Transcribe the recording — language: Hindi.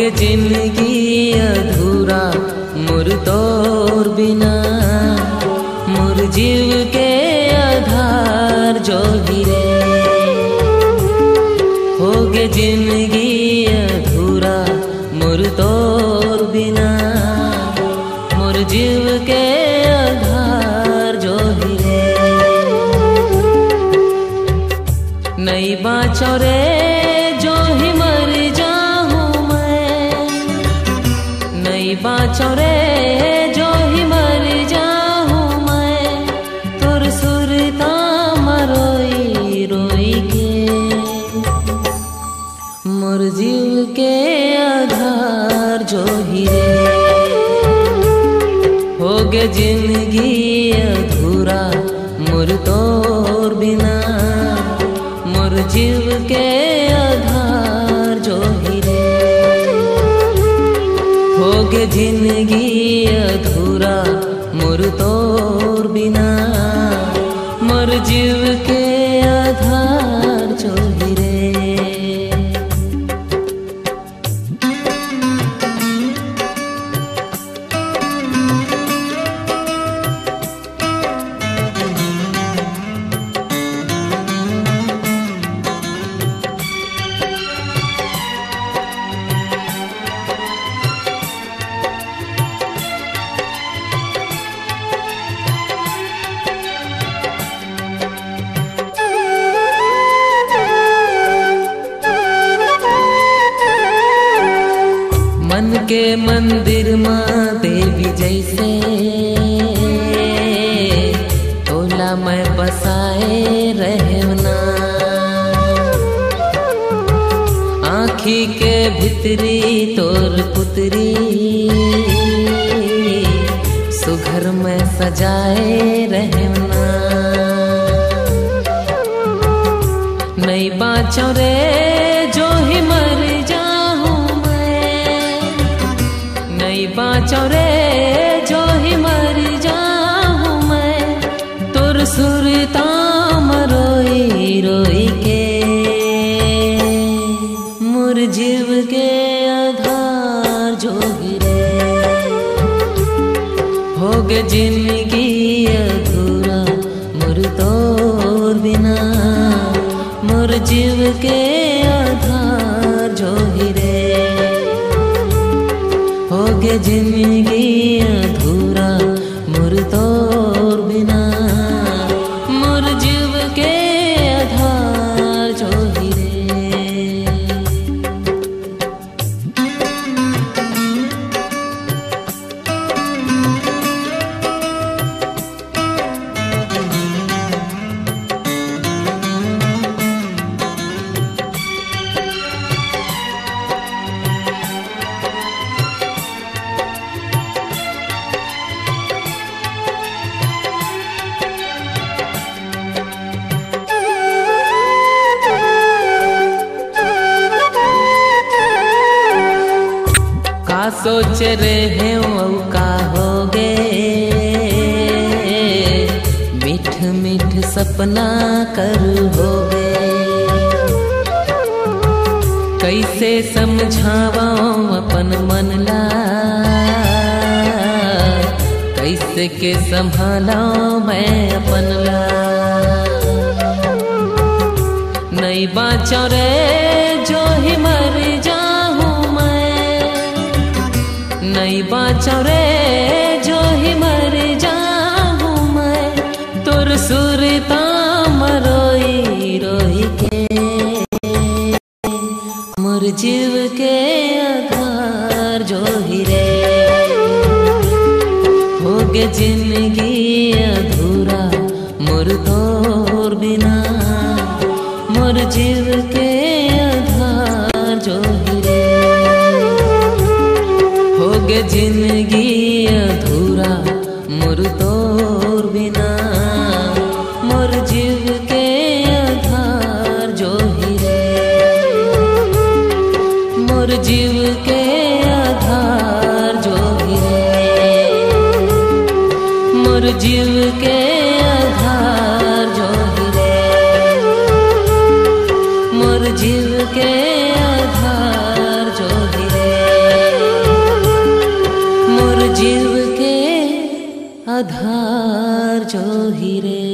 होगे जिंदगी अधूरा मोर तोर बिना, मोर जीव के आधार जो गिरे। होगे जिंदगी अधूरा मोर तोर बिना, मोर जीव के आधार जो गिरे। नहीं बाँचो रे जो ही मर जाऊं मैं, नहीं बाँचो रे जो ही मर जाऊं मैं, तुर सुरता मरोई रोई के, मोर जीव के आधार जो हीरे। होगे जिंदगी अधूरा मोर तोर बिना, मोर जीव के आधार जो हीरे। होगे जिंदगी अधूरा मोर तोर बिना, मोर जीव के आधार जो हीरे। मन के मंदिर माँ देवी जैसे, तोला मैं बसाए रहना। आँखी के भितरी तोर पुतरी, सुघर में सजाए रहना। नहीं बाँचो रे जो ही मर जाऊं मैं, नहीं बाँचो रे जो ही मर जाऊं मैं, तुर सुरता मरोई रोई के, मोर जीव के आधार जो गिरे। होगे जिंदगी अधूरा मोर तोर बिना, मोर जीव के आधार जो हीरे। होगे जिंदगी अधूरा मोर तोर बिना, मोर जीव के आधार जो हीरे। सोच रहे हो का होगे, मीठ मीठ सपना कर होगे। कैसे समझावाऊं अपन मन ला, कैसे के संभालाऊं मैं अपन ला। नहीं बाँचो रे जो ही मर जाऊं मैं, नहीं बाँचो रे जो ही मर जाऊं मैं, तुर सुरता मरोई रोई के, मोर जीव के आधार जो हीरे। होगे जिंदगी अधूरा मोर तोर बिना, मोर जीव के आधार जो हीरे। होगे जिंदगी अधूरा मोर तोर बिना, मोर जीव के आधार जो हीरे। मोर जीव के आधार जो हीरे, मोर जीव के आधार जो हीरे। मोर जीव के आधार जो हीरे। आधार जो हीरे।